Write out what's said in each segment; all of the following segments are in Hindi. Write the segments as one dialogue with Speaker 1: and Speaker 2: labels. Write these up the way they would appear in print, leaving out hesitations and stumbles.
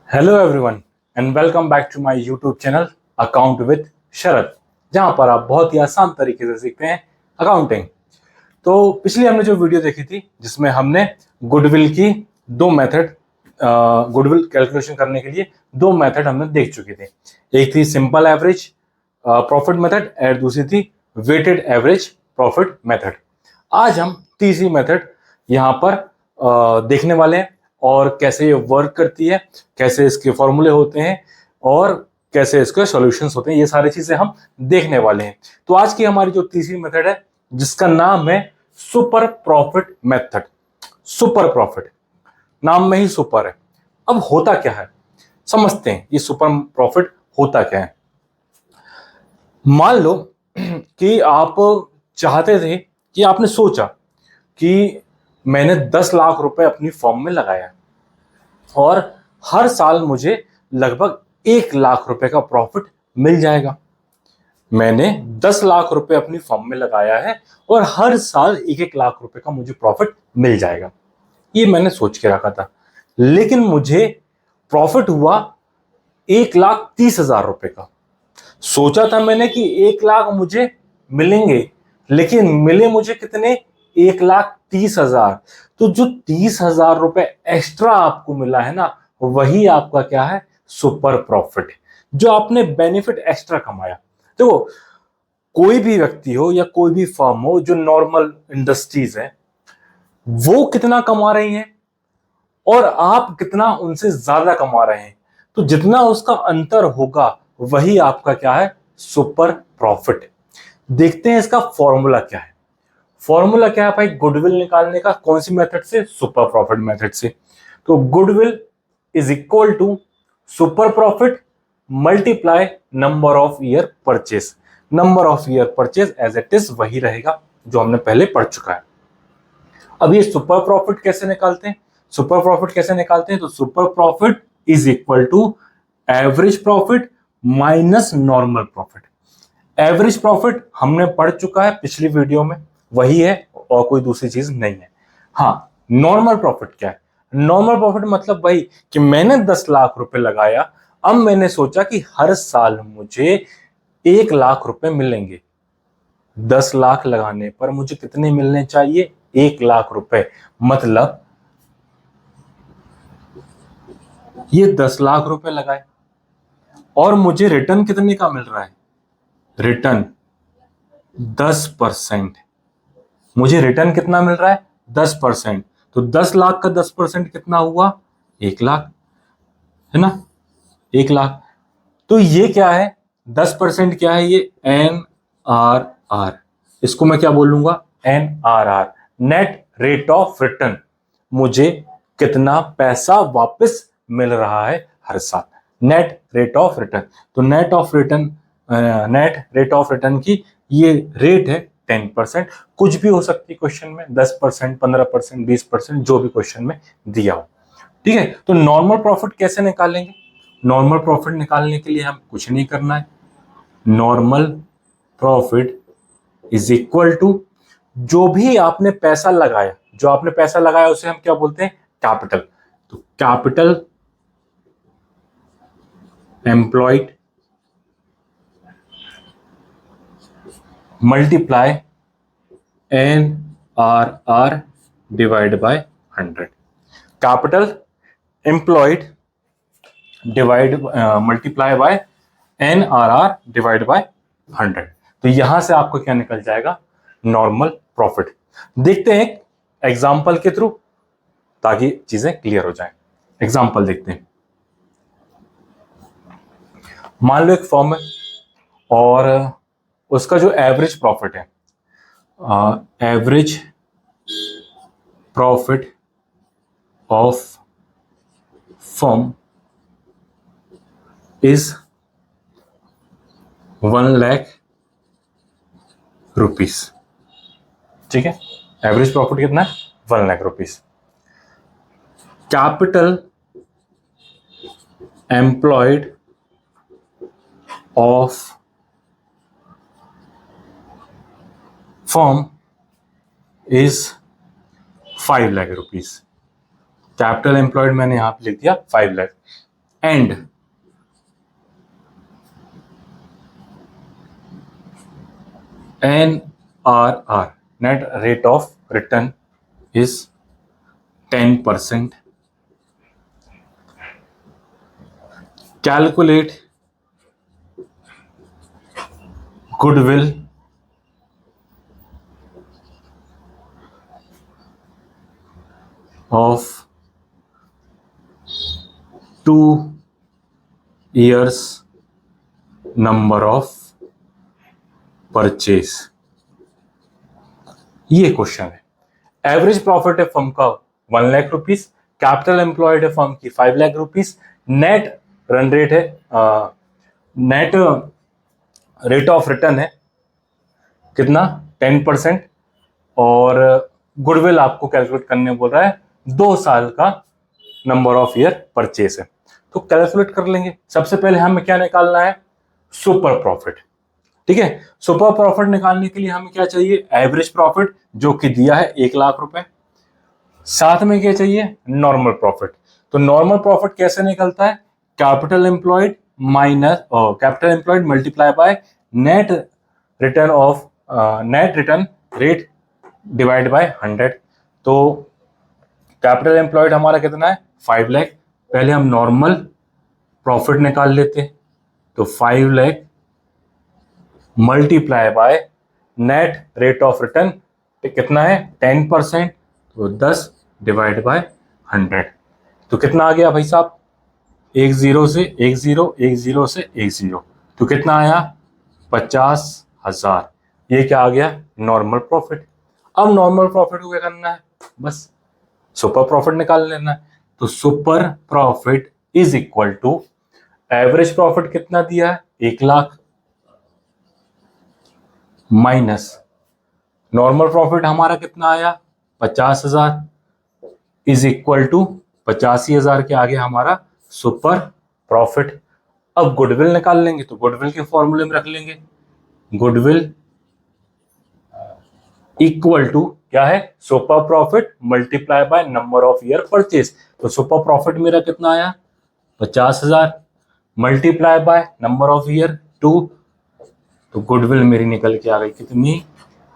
Speaker 1: Hello everyone and welcome back to my YouTube channel account with Sharad, जहां पर आप बहुत ही आसान तरीके से सीखते हैं अकाउंटिंग। तो पिछली हमने जो वीडियो देखी थी जिसमें हमने गुडविल की दो मेथड गुडविल कैलकुलेशन करने के लिए दो मेथड हमने देख चुके थे। एक थी सिंपल एवरेज प्रॉफिट मेथड और दूसरी थी वेटेड एवरेज प्रॉफिट मेथड। आज हम तीसरी मेथड यहाँ पर देखने वाले हैं और कैसे ये वर्क करती है, कैसे इसके फॉर्मूले होते हैं और कैसे इसके सॉल्यूशंस होते हैं, ये सारी चीजें हम देखने वाले हैं। तो आज की हमारी जो तीसरी मेथड है जिसका नाम है super profit method. Super profit, नाम में ही सुपर है। अब होता क्या है समझते हैं, ये सुपर प्रॉफिट होता क्या है। मान लो कि आप चाहते थे कि आपने सोचा कि मैंने 10 लाख रुपए अपनी फॉर्म में लगाया और हर साल मुझे लगभग 1 लाख रुपए का प्रॉफिट मिल जाएगा। मैंने 10 लाख रुपए अपनी फॉर्म में लगाया है और हर साल 1-1 लाख रुपए का मुझे प्रॉफिट मिल जाएगा, ये मैंने सोच के रखा था। लेकिन मुझे प्रॉफिट हुआ 1,30,000 रुपए का। सोचा था मैंने कि 1 लाख मुझे मिलेंगे, लेकिन मिले मुझे कितने, 1,30,000। तो जो 30,000 रुपए एक्स्ट्रा आपको मिला है ना, वही आपका क्या है, सुपर प्रॉफिट, जो आपने बेनिफिट एक्स्ट्रा कमाया। देखो, कोई भी व्यक्ति हो या कोई भी फर्म हो जो नॉर्मल इंडस्ट्रीज है, वो कितना कमा रही है और आप कितना उनसे ज्यादा कमा रहे हैं, तो जितना उसका अंतर होगा वही आपका क्या है, सुपर प्रॉफिट। देखते हैं इसका फॉर्मूला क्या है। फॉर्मूला क्या है भाई, गुडविल निकालने का। कौन सी मेथड से, सुपर प्रॉफिट मेथड से। तो goodwill is equal to super profit multiply number of year purchase. Number of year purchase as it is वही रहेगा जो हमने पहले पढ़ चुका है। अब ये सुपर प्रॉफिट कैसे निकालते हैं, सुपर प्रॉफिट कैसे निकालते हैं, तो super profit is equal to average profit minus normal profit. Average profit हमने पढ़ चुका है पिछली वीडियो में, वही है और कोई दूसरी चीज नहीं है। हाँ, नॉर्मल प्रॉफिट क्या है, नॉर्मल प्रॉफिट मतलब वही कि मैंने 10 लाख रुपए लगाया, अब मैंने सोचा कि हर साल मुझे 1 लाख रुपए मिलेंगे। 10 लाख लगाने पर मुझे कितने मिलने चाहिए, 1 लाख रुपए। मतलब ये 10 लाख रुपए लगाए और मुझे रिटर्न कितने का मिल रहा है, रिटर्न 10%। मुझे रिटर्न कितना मिल रहा है, 10%। तो 10 लाख का 10% कितना हुआ, 1 लाख, है ना, 1 लाख। तो ये क्या है, 10% क्या है, ये NRR। इसको मैं क्या बोलूंगा, NRR, net rate of return. मुझे कितना पैसा वापस मिल रहा है हर साल, नेट रेट ऑफ रिटर्न। तो नेट रेट ऑफ रिटर्न की ये रेट है 10%। कुछ भी हो सकती है क्वेश्चन में, 10%, 15%, 20%, जो भी क्वेश्चन में दिया हो। ठीक है, तो नॉर्मल प्रॉफिट कैसे निकालेंगे। नॉर्मल प्रॉफिट निकालने के लिए हम कुछ नहीं करना है। Normal profit is equal to जो भी आपने पैसा लगाया, जो आपने पैसा लगाया उसे हम क्या बोलते हैं, कैपिटल। तो capital employed multiply NRR divide by 100। Capital employed divide multiply by NRR divide by 100। तो यहां से आपको क्या निकल जाएगा, नॉर्मल प्रॉफिट। देखते हैं एक एग्जांपल के थ्रू ताकि चीजें क्लियर हो जाए। एग्जांपल देखते हैं। मान लो एक फर्म है और उसका जो एवरेज प्रॉफिट है, average profit of firm is 1 lakh rupees. ठीक है, एवरेज प्रॉफिट कितना है, 1 lakh rupees. Capital employed of firm is 5 lakh rupees. Capital employed मैंने यहां पे लिख दिया 5 lakh. And NRR, net rate of return, is 10%. Calculate goodwill of 2 years number of purchase. ये क्वेश्चन है। एवरेज प्रॉफिट है फर्म का 1 लाख रुपीस, कैपिटल एम्प्लॉयड है फर्म की 5 lakh rupees, net run rate है, नेट रेट ऑफ रिटर्न है कितना 10%, और गुडविल आपको कैलकुलेट करने बोल रहा है 2 साल का नंबर ऑफ ईयर परचेज है। तो कैलकुलेट कर लेंगे। सबसे पहले हमें क्या निकालना है, सुपर प्रॉफिट। ठीक है, सुपर प्रॉफिट निकालने के लिए हमें क्या चाहिए, एवरेज प्रॉफिट जो कि दिया है 1 लाख रुपए। साथ में क्या चाहिए, नॉर्मल प्रॉफिट। तो नॉर्मल प्रॉफिट कैसे निकलता है, capital employed minus capital employed multiply by net return of net return rate divide by 100। तो कैपिटल एम्प्लॉयड हमारा कितना है 5 लाख। पहले हम नॉर्मल प्रॉफिट निकाल लेते हैं, तो 5 lakh multiply by net rate of return कितना है 10%, तो 10 डिवाइड बाय 100। तो कितना आ गया भाई साहब, 10 से 10 से 10, तो कितना आया 50,000। ये क्या आ गया, नॉर्मल प्रॉफिट। अब नॉर्मल प्रॉफिट को क्या करना है, बस सुपर प्रॉफिट निकाल लेना है। तो super profit is equal to average profit कितना दिया है 1 लाख माइनस नॉर्मल प्रॉफिट हमारा कितना आया 50,000 इज इक्वल टू 85,000 के आगे हमारा सुपर प्रॉफिट। अब गुडविल निकाल लेंगे, तो गुडविल के फॉर्मूले में रख लेंगे, गुडविल इक्वल टू क्या है, super profit multiply by number of year purchase. तो सुपर प्रॉफिट मेरा कितना आया 50,000 multiply by number of year 2, तो गुडविल मेरी निकल के आ गई कितनी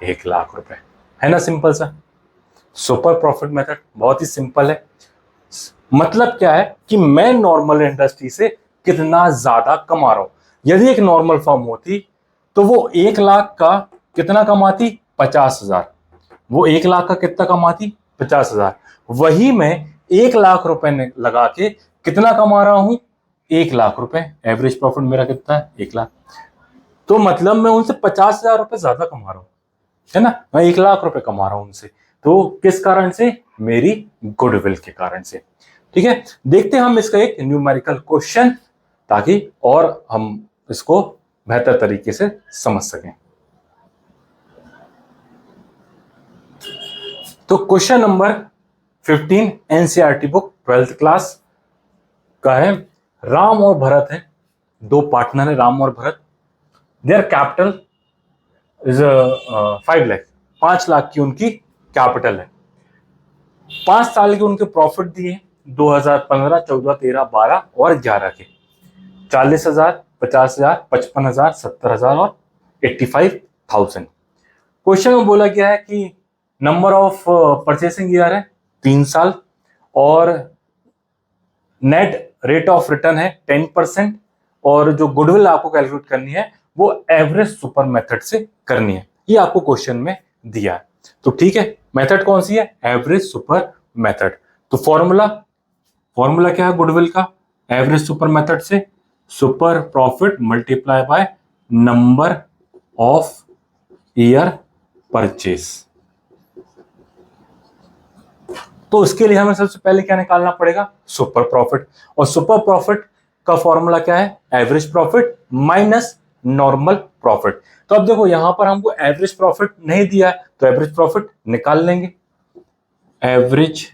Speaker 1: 1 लाख रुपए। है ना सिंपल सा। सुपर प्रॉफिट मेथड बहुत ही सिंपल है। मतलब क्या है कि मैं नॉर्मल इंडस्ट्री से कितना ज्यादा कमा रहा हूं। यदि एक नॉर्मल फर्म होती तो वो 1 लाख का कितना कमाती 50,000, वो 1 लाख का कितना कमाती 50,000। वही मैं 1 लाख रुपए लगा के कितना कमा रहा हूं 1 लाख रुपए। एवरेज प्रॉफिट मेरा कितना है 1 लाख। तो मतलब मैं उनसे 50,000 रुपए ज्यादा कमा रहा हूं, है ना। मैं 1 लाख रुपए कमा रहा हूं उनसे, तो किस कारण से, मेरी गुडविल के कारण से। ठीक है, देखते हैं हम इसका एक न्यूमेरिकल क्वेश्चन, ताकि और हम इसको बेहतर तरीके से समझ सकें। तो question number 15 NCERT book 12th class का है। राम और भरत है, 2 पार्टनर है राम और Bharat. Their capital is 5 lakh, 5 lakh की उनकी कैपिटल है। 5 साल के उनके प्रॉफिट दिए 2015, 14, 13, 12 और 11 के 40,000, 50,000, 55,000, 70,000 और 85,000। क्वेश्चन में बोला गया है कि नंबर ऑफ परचेसिंग ईयर है 3 साल, और नेट रेट ऑफ रिटर्न है 10%, और जो गुडविल आपको कैलकुलेट करनी है वो एवरेज सुपर मेथड से करनी है। ये आपको क्वेश्चन में दिया है। तो ठीक है, मेथड कौन सी है, एवरेज सुपर मेथड। तो फॉर्मूला क्या है गुडविल का, एवरेज सुपर मेथड से super profit multiply by number of year purchase. तो उसके लिए हमें सबसे पहले क्या निकालना पड़ेगा, सुपर प्रॉफिट। और सुपर प्रॉफिट का फॉर्मूला क्या है, average profit minus normal profit. तो अब देखो यहां पर हमको एवरेज प्रॉफिट नहीं दिया है, तो एवरेज प्रॉफिट निकाल लेंगे। Average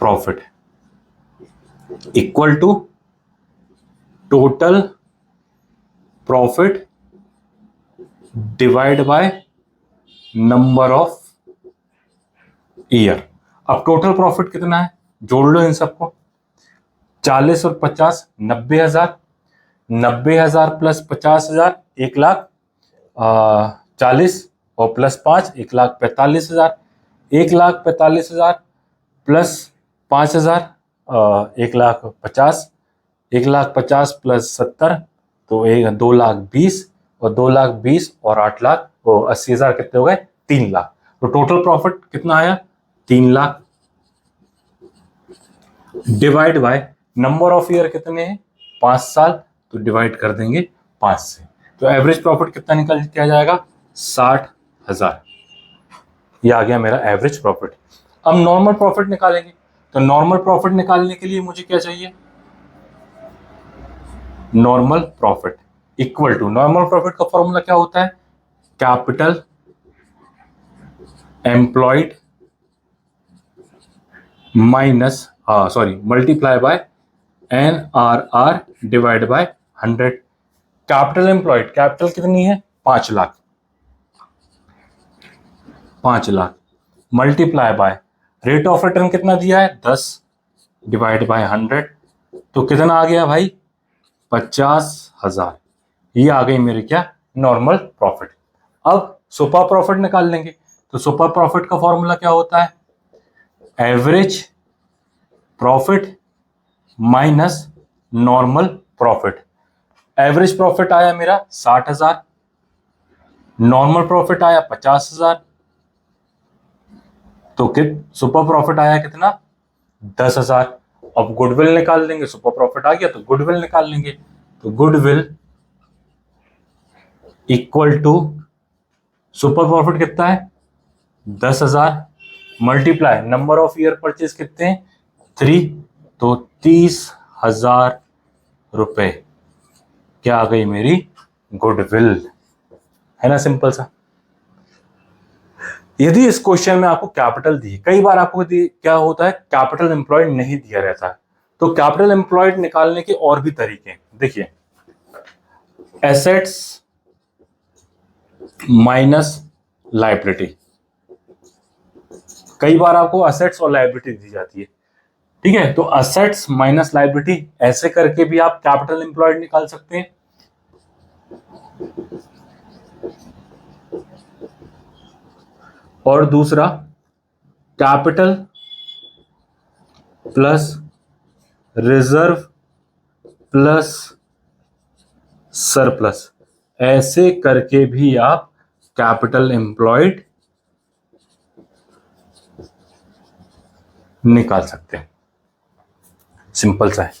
Speaker 1: profit equal to total profit divide by number of year. अब टोटल प्रॉफिट कितना है, जोड़ लो इन सबको। 40 और 50 90,000, 90,000 प्लस 50,000 1,00,000, 40 और प्लस 5 1,45,000, 1,45,000 प्लस 5,000 1,50,000, 1,50,000 प्लस 70 तो 2,20,000 और 2,20,000 और 8,00,000 वो 80,000 कितने हो गए 3,00,000। तो टोटल प्रॉफिट कितना आया 3,00,000 divide by number of year कितने हैं 5 साल तो डिवाइड कर देंगे 5 से तो एवरेज प्रॉफिट कितना निकल के आ जाएगा 60,000। ये आ गया मेरा एवरेज प्रॉफिट। अब नॉर्मल प्रॉफिट निकालेंगे तो नॉर्मल प्रॉफिट निकालने के लिए मुझे क्या चाहिए normal profit equal to normal profit का फॉर्मूला क्या होता है capital employed minus multiply by NRR divide by 100। Capital employed capital कितनी है 5,00,000 5,00,000 multiply by rate of return कितना दिया है 10 डिवाइड बाय 100 तो कितना आ गया भाई 50,000। ये आ गई मेरी क्या नॉर्मल प्रॉफिट। अब सुपर प्रॉफिट निकाल लेंगे तो सुपर प्रॉफिट का फॉर्मूला क्या होता है average profit minus normal profit. Average profit आया मेरा 60,000, नॉर्मल प्रॉफिट आया 50,000 तो सुपर प्रॉफिट आया कितना 10,000। अब गुडविल निकाल लेंगे सुपर प्रॉफिट आ गया तो गुडविल निकाल लेंगे तो goodwill equal to super profit कितना है 10,000 multiply number of year purchase कितने हैं 3 तो 30,000 रुपए क्या आ गई मेरी गुडविल है ना सिंपल सा। यदि इस क्वेश्चन में आपको कैपिटल दी कई बार आपको क्या होता है कैपिटल एम्प्लॉयड नहीं दिया रहता है तो कैपिटल एम्प्लॉयड निकालने के और भी तरीके देखिए एसेट्स माइनस लायबिलिटी। कई बार आपको एसेट्स और लायबिलिटी दी जाती है ठीक है तो एसेट्स माइनस लायबिलिटी ऐसे करके भी आप कैपिटल एम्प्लॉयड निकाल सकते हैं। और दूसरा capital plus reserve plus surplus ऐसे करके भी आप कैपिटल एम्प्लॉयड निकाल सकते हैं सिंपल सा है।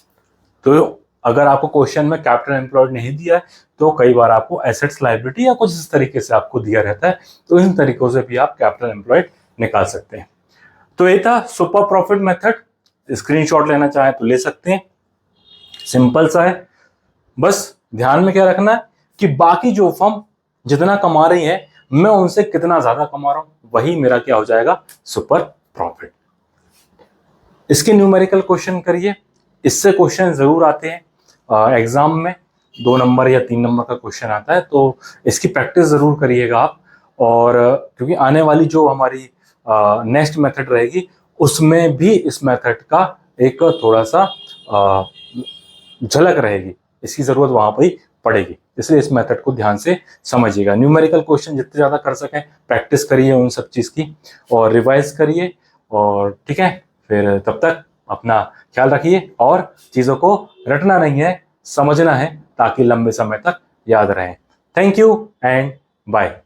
Speaker 1: तो अगर आपको क्वेश्चन में कैपिटल एम्प्लॉयड नहीं दिया है तो कई बार आपको एसेट्स लायबिलिटी या कुछ इस तरीके से आपको दिया रहता है तो इन तरीकों से भी आप कैपिटल एम्प्लॉयड निकाल सकते हैं। तो ये था सुपर प्रॉफिट मेथड। स्क्रीनशॉट लेना चाहे तो ले सकते हैं सिंपल सा है। बस ध्यान में क्या रखना है कि बाकी जो फर्म जितना कमा रही है मैं उनसे कितना ज्यादा कमा रहा हूं वही मेरा क्या हो जाएगा सुपर प्रॉफिट। इसके न्यूमेरिकल क्वेश्चन करिए इससे क्वेश्चन जरूर आते हैं एग्जाम में 2 नंबर या 3 नंबर का क्वेश्चन आता है तो इसकी प्रैक्टिस जरूर करिएगा आप। और क्योंकि आने वाली जो हमारी नेक्स्ट मेथड रहेगी उसमें भी इस मेथड का एक थोड़ा सा झलक रहेगी इसकी जरूरत वहां पर ही पड़ेगी इसलिए इस मेथड को ध्यान से समझिएगा। न्यूमेरिकल क्वेश्चन जितने ज्यादा कर सकें प्रैक्टिस करिए उन सब चीज की और रिवाइज करिए और ठीक है फिर तब तक अपना ख्याल रखिए और चीजों को रटना नहीं है समझना है ताकि लंबे समय तक याद रहे। Thank you and bye.